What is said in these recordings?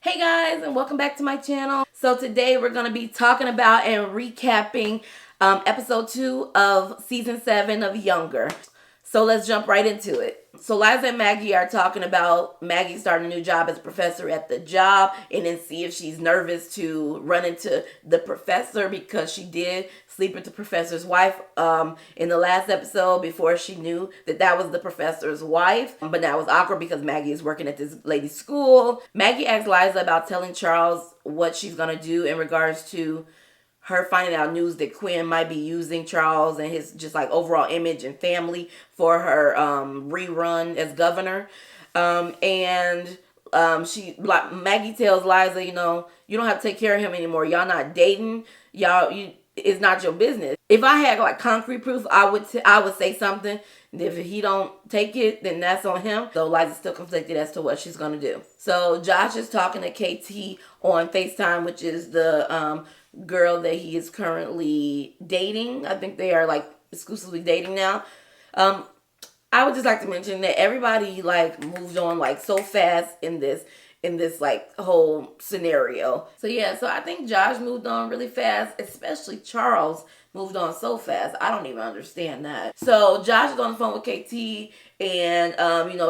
Hey guys, and welcome back to my channel. So today we're going to be talking about and recapping episode 2 of season 7 of Younger. So let's jump right into it. So Liza and Maggie are talking about Maggie starting a new job as a professor at the job, and then see if she's nervous to run into the professor because she did sleep with the professor's wife in the last episode before she knew that that was the professor's wife. But now it's awkward because Maggie is working at this lady's school. Maggie asks Liza about telling Charles what she's going to do in regards to her finding out news that Quinn might be using Charles and his just like overall image and family for her rerun as governor. Maggie tells Liza, you don't have to take care of him anymore. Y'all not dating. It's not your business. If I had like concrete proof, I would say something. If he don't take it, then that's on him. So Liza's still conflicted as to what she's gonna do. So Josh is talking to KT on FaceTime, which is the girl that he is currently dating. I think they are like exclusively dating now. I would just like to mention that everybody like moved on like so fast in this like whole scenario. So yeah, so I think Josh moved on really fast, especially Charles moved on so fast. I don't even understand that. So Josh is on the phone with KT, and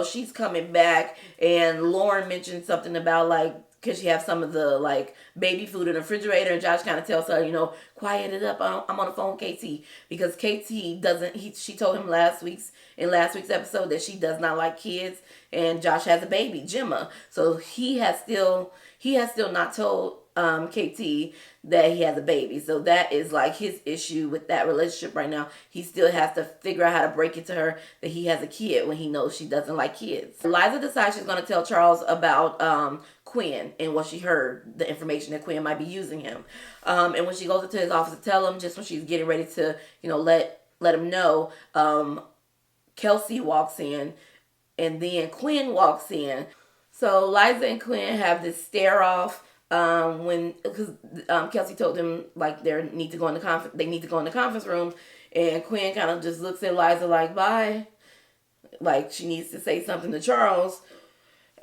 she's coming back, and Lauren mentioned something about like, because she has some of the like baby food in the refrigerator, and Josh kind of tells her, quiet it up. I'm on the phone with KT because KT doesn't. She told him in last week's episode that she does not like kids, and Josh has a baby, Gemma. So he has still not told KT that he has a baby. So that is like his issue with that relationship right now. He still has to figure out how to break it to her that he has a kid when he knows she doesn't like kids. Liza decides she's going to tell Charles about Quinn and what she heard, the information that Quinn might be using him. And when she goes into his office to tell him, just when she's getting ready to, let him know, Kelsey walks in, and then Quinn walks in. So Liza and Quinn have this stare off because Kelsey told them like they need to go in the conference room, and Quinn kind of just looks at Liza like bye, like she needs to say something to Charles.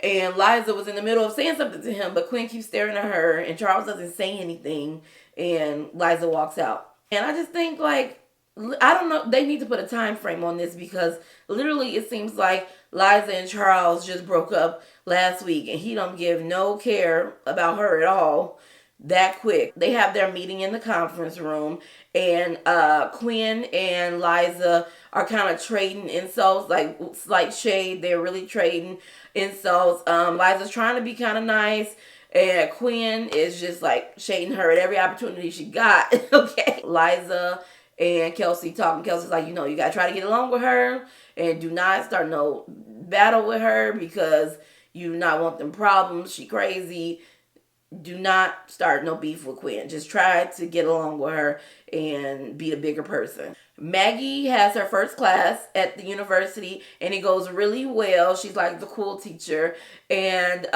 And Liza was in the middle of saying something to him, but Quinn keeps staring at her, and Charles doesn't say anything, and Liza walks out. And I just think, like, I don't know, they need to put a time frame on this, because literally it seems like Liza and Charles just broke up last week, and he don't give no care about her at all that quick. They have their meeting in the conference room, and Quinn and Liza are kind of trading insults, like slight shade. They're really trading insults. Liza's trying to be kind of nice, and Quinn is just like shading her at every opportunity she got. Okay. Liza and Kelsey talking. Kelsey's like, you gotta try to get along with her, and do not start no battle with her, because you do not want them problems. She crazy. Do not start no beef with Quinn. Just try to get along with her and be the bigger person. Maggie has her first class at the university, and it goes really well. She's like the cool teacher, and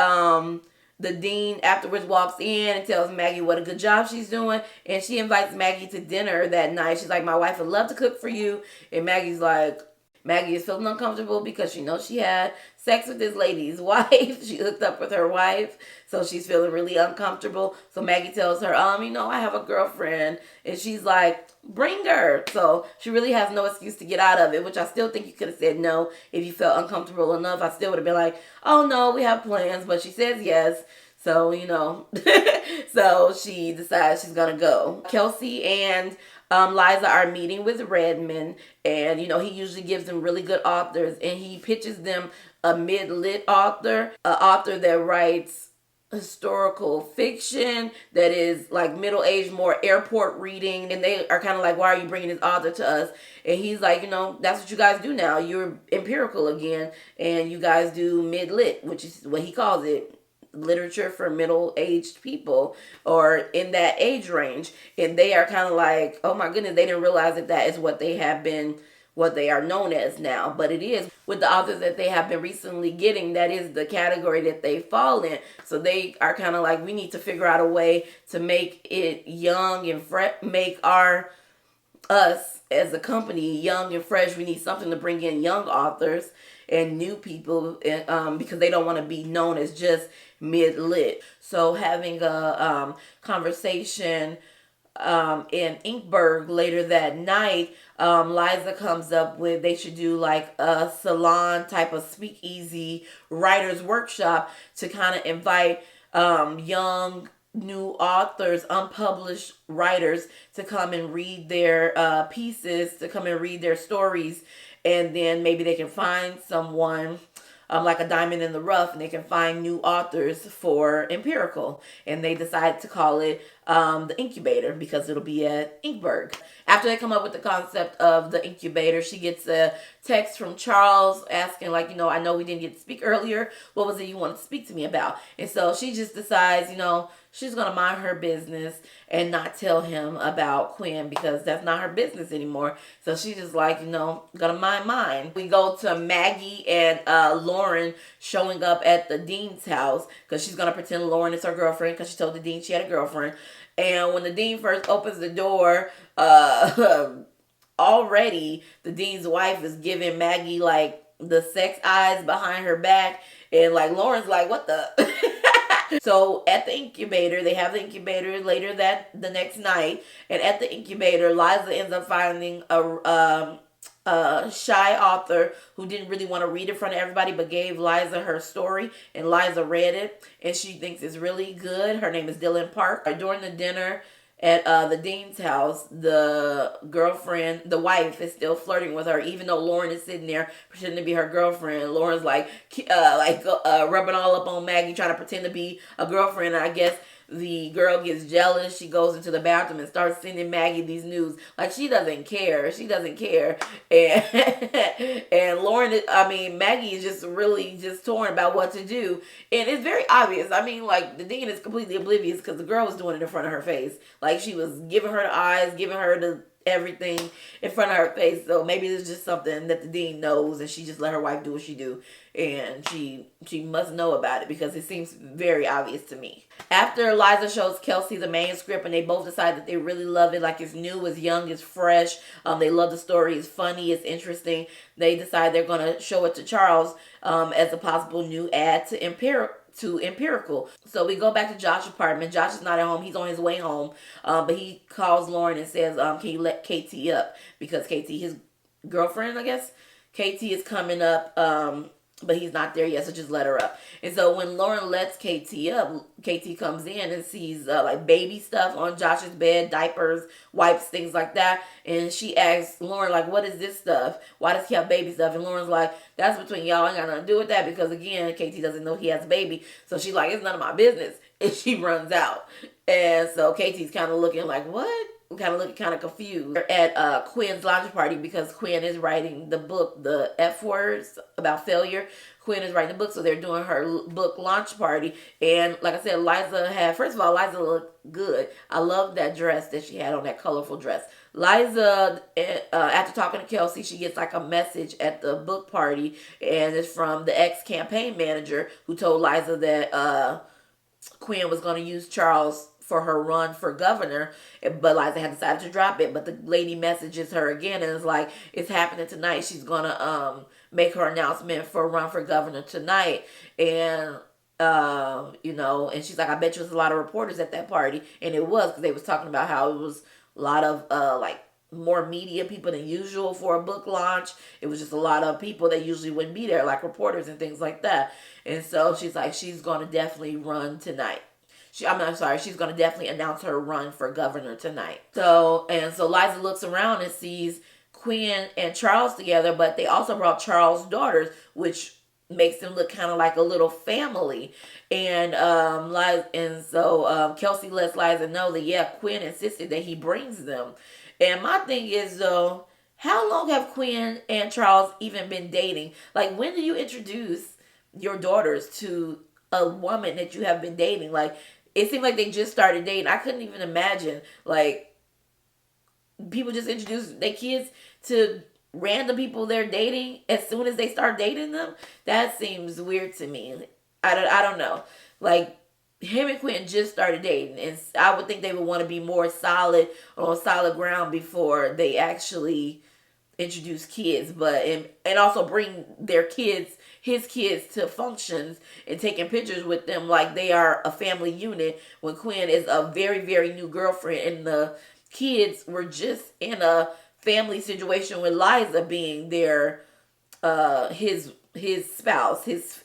the dean afterwards walks in and tells Maggie what a good job she's doing, and she invites Maggie to dinner that night. She's like, my wife would love to cook for you, and Maggie is feeling uncomfortable because she knows she had sex with this lady's wife. She hooked up with her wife, so she's feeling really uncomfortable. So Maggie tells her, I have a girlfriend, and she's like, bring her. So she really has no excuse to get out of it, which I still think you could have said no if you felt uncomfortable enough. I still would have been like, oh no, we have plans, but she says yes. So, so she decides she's gonna go. Kelsey and Liza are meeting with Redmond, and he usually gives them really good authors, and he pitches them a mid-lit author, an author that writes historical fiction that is like middle-aged, more airport reading, and they are kind of like, why are you bringing this author to us? And he's like, that's what you guys do now. You're Empirical again, and you guys do mid-lit, which is what he calls it, literature for middle-aged people, or in that age range. And they are kind of like, oh my goodness, they didn't realize that is what they are known as now. But it is, with the authors that they have been recently getting, that is the category that they fall in. So they are kind of like, we need to figure out a way to make it young and make us as a company young and fresh. We need something to bring in young authors. and new people, because they don't want to be known as just mid-lit. So having a conversation in Inkberg later that night, Liza comes up with they should do like a salon type of speakeasy writers workshop to kind of invite young new authors, unpublished writers, to come and read their pieces, to come and read their stories, and then maybe they can find someone, like a diamond in the rough, and they can find new authors for Empirical. And they decided to call it the Incubator because it'll be at Inkberg. After they come up with the concept of the Incubator, she gets a text from Charles asking, like, I know we didn't get to speak earlier. What was it you wanted to speak to me about? And so she just decides, she's going to mind her business and not tell him about Quinn because that's not her business anymore. So she's just like, gonna mind mine. We go to Maggie and Lauren showing up at the dean's house because she's gonna pretend Lauren is her girlfriend because she told the dean she had a girlfriend. And when the dean first opens the door, already the dean's wife is giving Maggie like the sex eyes behind her back, and like Lauren's like, what the? So at the Incubator, they have the Incubator later the next night, and at the Incubator, Liza ends up finding a shy author who didn't really want to read in front of everybody, but gave Liza her story, and Liza read it, and she thinks it's really good. Her name is Dylan Park. During the dinner at the dean's house, the girlfriend, the wife, is still flirting with her, even though Lauren is sitting there pretending to be her girlfriend. Lauren's like rubbing all up on Maggie, trying to pretend to be a girlfriend. And I guess the girl gets jealous. She goes into the bathroom and starts sending Maggie these news. Like, she doesn't care. She doesn't care. And and Maggie is just really just torn about what to do. And it's very obvious. Like, the dean is completely oblivious because the girl was doing it in front of her face. Like, she was giving her the eyes, giving her the everything in front of her face. So maybe it's just something that the dean knows, and she just let her wife do what she do, and she must know about it because it seems very obvious to me. After Liza shows Kelsey the manuscript, and they both decide that they really love it, like it's new, it's young, it's fresh, they love the story, it's funny, it's interesting, they decide they're going to show it to Charles as a possible new add to Empirical. So we go back to Josh's apartment. Josh is not at home. He's on his way home. But he calls Lauren and says, can you let KT up? Because KT, his girlfriend, I guess, KT is coming up, but he's not there yet, so just let her up. And so when Lauren lets KT up, KT comes in and sees like baby stuff on Josh's bed, diapers, wipes, things like that. And she asks Lauren, like, what is this stuff? Why does he have baby stuff? And Lauren's like, that's between y'all. I ain't got nothing to do with that, because again, KT doesn't know he has a baby. So she's like, it's none of my business. And she runs out. And so KT's kind of looking like, what? Kind of looking kind of confused at Quinn's launch party, because Quinn is writing the book, The F Words, about failure. Quinn is writing the book, so they're doing her book launch party. And like I said, first of all, Liza looked good. I love that dress that she had on, that colorful dress. Liza, after talking to Kelsey, she gets like a message at the book party, and it's from the ex-campaign manager who told Liza that Quinn was going to use Charles for her run for governor, but Liza had decided to drop it. But the lady messages her again and is like, it's happening tonight. She's gonna make her announcement for a run for governor tonight. And and she's like, I bet you was a lot of reporters at that party. And it was, because they was talking about how it was a lot of like more media people than usual for a book launch. It was just a lot of people that usually wouldn't be there, like reporters and things like that. And so she's like, she's going to definitely run tonight. She's going to definitely announce her run for governor tonight. So Liza looks around and sees Quinn and Charles together, but they also brought Charles' daughters, which makes them look kind of like a little family. And Kelsey lets Liza know that, Quinn insisted that he brings them. And my thing is, though, how long have Quinn and Charles even been dating? Like, when do you introduce your daughters to a woman that you have been dating? Like, it seemed like they just started dating. I couldn't even imagine, like, people just introduce their kids to random people they're dating as soon as they start dating them. That seems weird to me. I don't know. Like, him and Quinn just started dating, and I would think they would want to be more solid, on solid ground, before they actually introduce kids, but and also bring their kids, his kids, to functions and taking pictures with them like they are a family unit, when Quinn is a very, very new girlfriend, and the kids were just in a family situation with Liza being their his spouse, his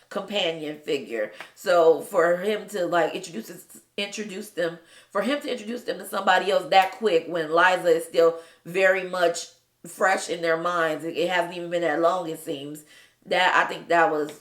companion figure. So for him to like introduce them, for him to introduce them to somebody else that quick, when Liza is still very much fresh in their minds, it hasn't even been that long, it seems. That, I think that was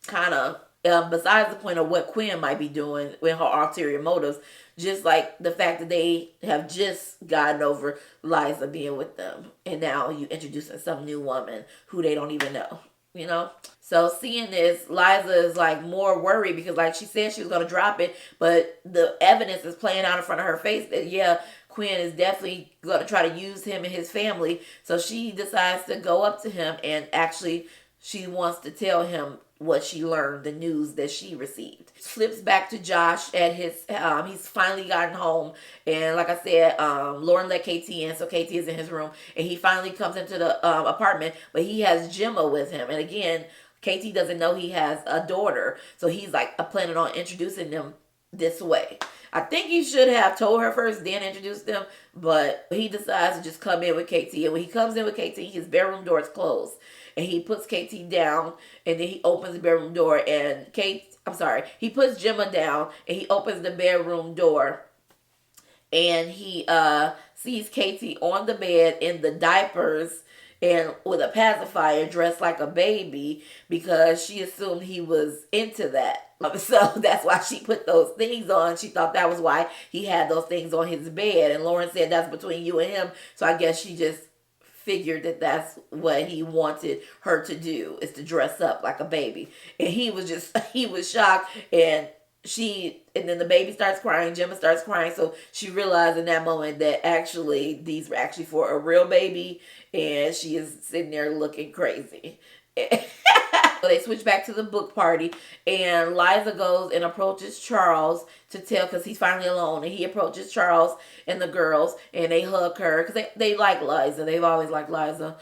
kind of, besides the point of what Quinn might be doing with her ulterior motives, just like the fact that they have just gotten over Liza being with them, and now you introducing some new woman who they don't even know, you know? So seeing this, Liza is like more worried, because like she said she was going to drop it, but the evidence is playing out in front of her face that, yeah, Quinn is definitely going to try to use him and his family. So she decides to go up to him, and actually she wants to tell him what she learned, the news that she received. Flips back to Josh at his, he's finally gotten home. And like I said, Lauren let KT in, so KT is in his room. And he finally comes into the apartment, but he has Gemma with him. And again, KT doesn't know he has a daughter. So he's like planning on introducing them this way. I think he should have told her first, then introduced them, but he decides to just come in with KT. And when he comes in with KT, his bedroom door is closed. And he puts KT down, and then he opens the bedroom door, and he puts Gemma down, and he opens the bedroom door, and he sees KT on the bed in the diapers and with a pacifier, dressed like a baby, because she assumed he was into that. So that's why she put those things on. She thought that was why he had those things on his bed. And Lauren said that's between you and him. So I guess she just figured that that's what he wanted her to do, is to dress up like a baby. And he was shocked, and then the baby starts crying, Gemma starts crying, so she realized in that moment that actually these were actually for a real baby, and she is sitting there looking crazy. So they switch back to the book party, and Liza goes and approaches Charles to tell, because he's finally alone, and he approaches Charles and the girls, and they hug her because they like Liza. They've always liked Liza.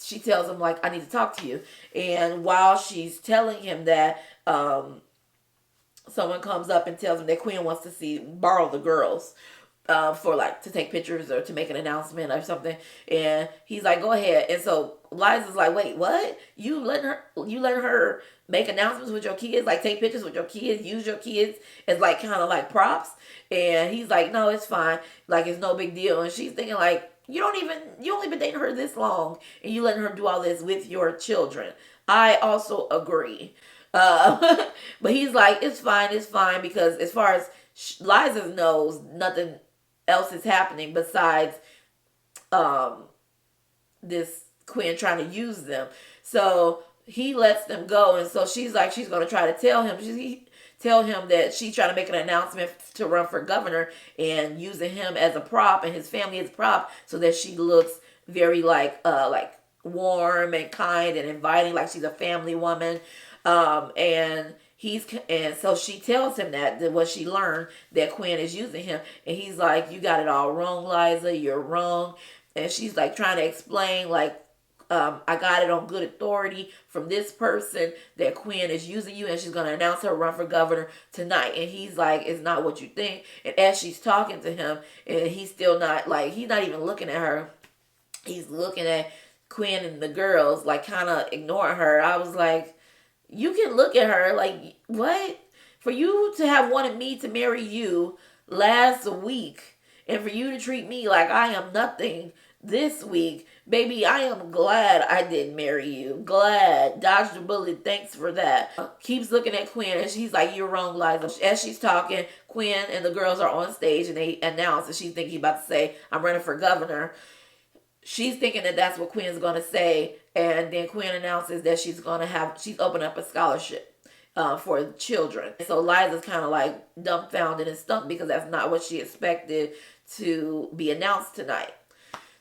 She tells him, like, I need to talk to you. And while she's telling him that, someone comes up and tells him that Quinn wants to borrow the girls. For like to take pictures or to make an announcement or something, and he's like, go ahead. And so Liza's like, wait, what? You let her make announcements with your kids, like take pictures with your kids, use your kids as like kind of like props? And he's like, no, it's fine, like it's no big deal. And she's thinking like, you only been dating her this long, and you letting her do all this with your children. I also agree. But he's like, it's fine, because as far as Liza knows, nothing else is happening besides this Quinn trying to use them. So he lets them go, and so she's like, she's going to try to tell him that she's trying to make an announcement to run for governor, and using him as a prop and his family as a prop, so that she looks very like warm and kind and inviting, like she's a family woman. And so she tells him that what she learned, that Quinn is using him, and he's like, you got it all wrong, Liza, you're wrong. And she's like trying to explain, like, I got it on good authority from this person that Quinn is using you, and she's going to announce her run for governor tonight. And he's like, it's not what you think. And as she's talking to him, and he's still not, like, he's not even looking at her, he's looking at Quinn and the girls, like kind of ignoring her. I was like, you can look at her like, what? For you to have wanted me to marry you last week, and for you to treat me like I am nothing this week, baby, I am glad I didn't marry you. Glad. Dodged the bullet. Thanks for that. Keeps looking at Quinn, and she's like, you're wrong, Liza. As she's talking, Quinn and the girls are on stage, and they announce, and she's thinking he's about to say, I'm running for governor. She's thinking that that's what Quinn's going to say. And then Quinn announces that she's opened up a scholarship for children. So Liza's kind of like dumbfounded and stumped, because that's not what she expected to be announced tonight.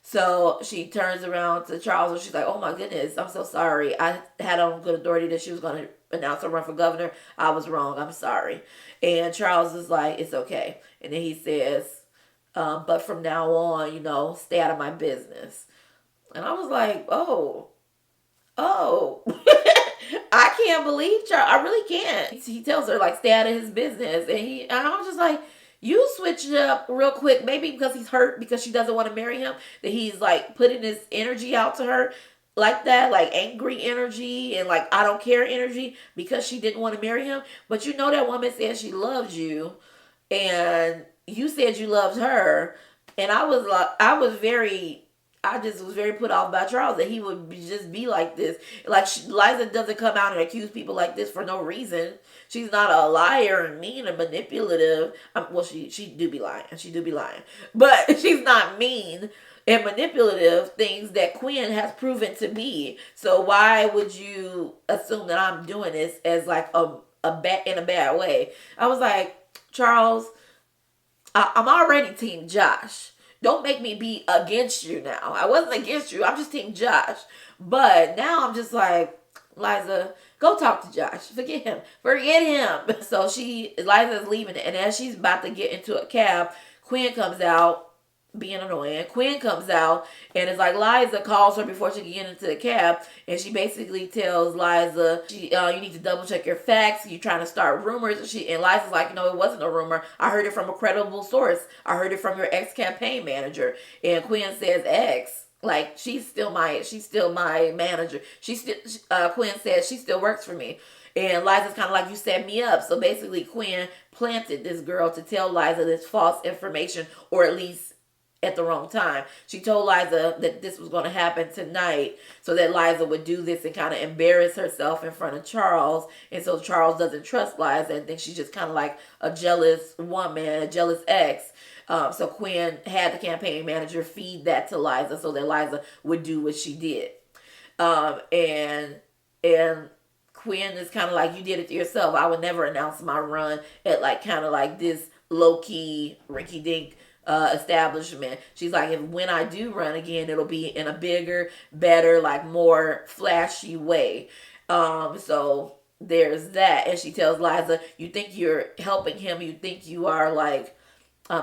So she turns around to Charles, and she's like, oh my goodness, I'm so sorry. I had on good authority that she was going to announce her run for governor. I was wrong. I'm sorry. And Charles is like, it's okay. And then he says, But from now on, stay out of my business. And I was like, oh. I can't believe Charles. I really can't. He tells her, like, stay out of his business. And I was just like, you switched it up real quick. Maybe because he's hurt because she doesn't want to marry him, that he's like putting his energy out to her like that, like angry energy and like I don't care energy because she didn't want to marry him. But that woman said she loves you, and you said you loved her. And I just was very put off by Charles that he would just be like this. Like, Liza doesn't come out and accuse people like this for no reason. She's not a liar and mean and manipulative. Well, she do be lying. She do be lying. But she's not mean and manipulative, things that Quinn has proven to be. So why would you assume that I'm doing this as like in a bad way? I was like, Charles, I'm already team Josh. Don't make me be against you now. I wasn't against you. I'm just team Josh. But now I'm just like, Liza, go talk to Josh. Forget him. Forget him. So Liza's leaving, and as she's about to get into a cab, Quinn comes out, being annoying. Quinn comes out, and it's like Liza calls her before she can get into the cab, and she basically tells Liza, you need to double check your facts. You're trying to start rumors. And Liza's like, no, it wasn't a rumor. I heard it from a credible source. I heard it from your ex-campaign manager. And Quinn says ex. Like, she's still my manager. Quinn says she still works for me. And Liza's kind of like, you set me up. So basically, Quinn planted this girl to tell Liza this false information, or at least at the wrong time. She told Liza that this was going to happen tonight so that Liza would do this and kind of embarrass herself in front of Charles. And so Charles doesn't trust Liza and thinks she's just kind of like a jealous woman, a jealous ex. So Quinn had the campaign manager feed that to Liza so that Liza would do what she did. And Quinn is kind of like, you did it to yourself. I would never announce my run at like kind of like this low-key rinky-dink establishment. She's like, when I do run again, it'll be in a bigger, better, like more flashy way. So there's that. And she tells Liza, you think you're helping him, you think you are like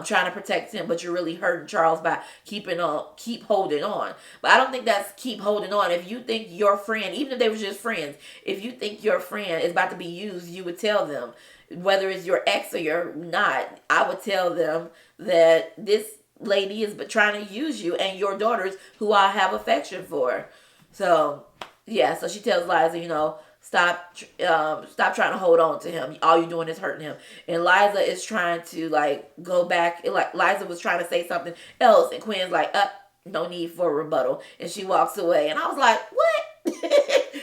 trying to protect him, but you're really hurting Charles by keep holding on. But I don't think that's keep holding on. If you think your friend, even if they were just friends, if you think your friend is about to be used, you would tell them. Whether it's your ex or you're not, I would tell them that this lady is trying to use you and your daughters, who I have affection for. So, yeah, so she tells Liza, stop trying to hold on to him. All you're doing is hurting him. And Liza is trying to, like, go back. Like, Liza was trying to say something else, and Quinn's like, no need for a rebuttal. And she walks away. And I was like, what?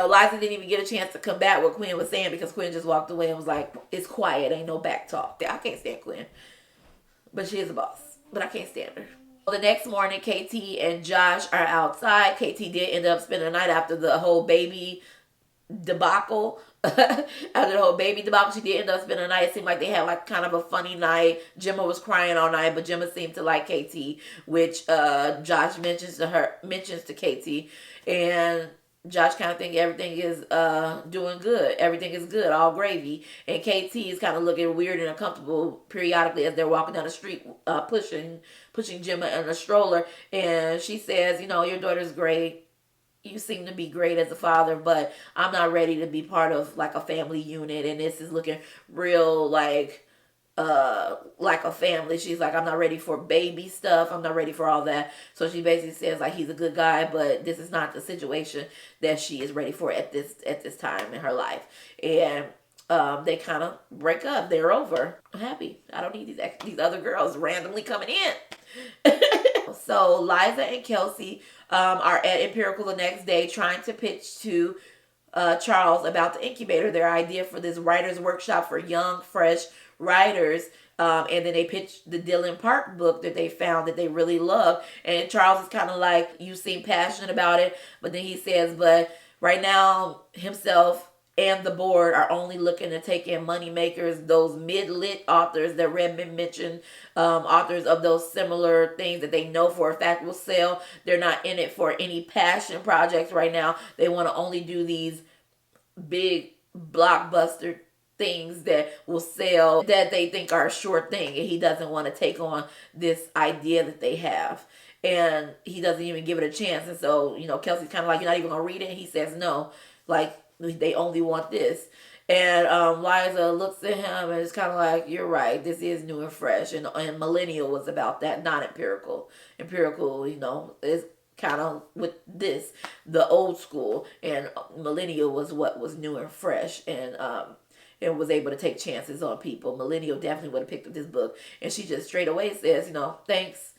Liza didn't even get a chance to combat what Quinn was saying because Quinn just walked away and was like, it's quiet, ain't no back talk. I can't stand Quinn. But she is a boss. But I can't stand her. The next morning, KT and Josh are outside. KT did end up spending the night after the whole baby debacle. After the whole baby debacle, she did end up spending the night. It seemed like they had like kind of a funny night. Gemma was crying all night, but Gemma seemed to like KT, which Josh mentions to KT. And Josh kind of think everything is doing good. Everything is good, all gravy. And KT is kind of looking weird and uncomfortable periodically as they're walking down the street, pushing Gemma in a stroller. And she says, your daughter's great. You seem to be great as a father, but I'm not ready to be part of like a family unit. And this is looking real like a family. She's like, I'm not ready for baby stuff. I'm not ready for all that. So she basically says like, he's a good guy, but this is not the situation that she is ready for at this time in her life. And they kind of break up. They're over. I'm happy. I don't need these other girls randomly coming in. So Liza and Kelsey are at Empirical the next day trying to pitch to Charles about the incubator, their idea for this writer's workshop for young, fresh writers. And then they pitched the Dylan Park book that they found that they really love. And Charles is kind of like, you seem passionate about it. But then he says, but right now himself and the board are only looking to take in money makers, those mid-lit authors that Redmond mentioned, authors of those similar things that they know for a fact will sell. They're not in it for any passion projects right now. They want to only do these big blockbuster things that will sell that they think are a sure thing, and he doesn't want to take on this idea that they have, and he doesn't even give it a chance. And so, Kelsey's kind of like, you're not even gonna read it, and he says no, like they only want this. And Liza looks at him and is kind of like, you're right, this is new and fresh. And Millennial was about that, not Empirical. Empirical, is kind of with this, the old school. And Millennial was what was new and fresh. And was able to take chances on people. Millennial definitely would have picked up this book. And she just straight away says, thanks,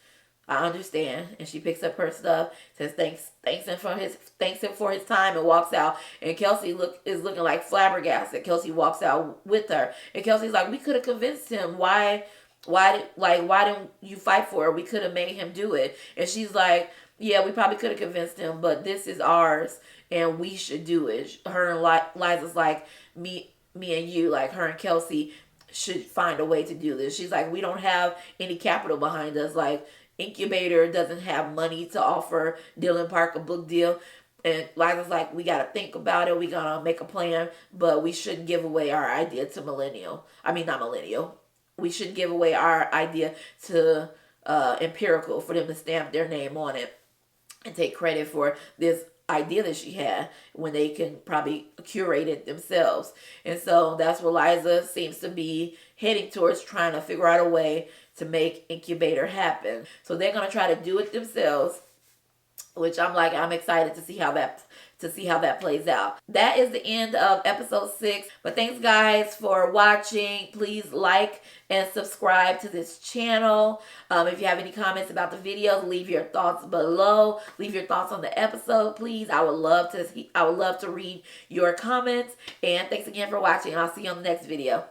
I understand. And she picks up her stuff, says thanks him for his time, and walks out. And Kelsey is looking like flabbergasted. Kelsey walks out with her. And Kelsey's like, we could have convinced him. Why didn't you fight for it? We could have made him do it. And she's like, yeah, we probably could have convinced him, but this is ours and we should do it. Her and Liza's like, me and you, like her and Kelsey should find a way to do this. She's like, we don't have any capital behind us. Like, Incubator doesn't have money to offer Dylan Park a book deal. And Liza's like, we got to think about it. We got to make a plan, but we shouldn't give away our idea to Millennial. I mean, not Millennial. We shouldn't give away our idea to Empirical for them to stamp their name on it and take credit for this idea that she had when they can probably curate it themselves. And so that's what Liza seems to be heading towards, trying to figure out a way to make Incubator happen. So they're going to try to do it themselves, which I'm excited to see how that plays out. That is the end of episode 6. But thanks guys for watching. Please like and subscribe to this channel. If you have any comments about the videos, leave your thoughts below. Leave your thoughts on the episode, please. I would love to read your comments. And thanks again for watching. I'll see you on the next video.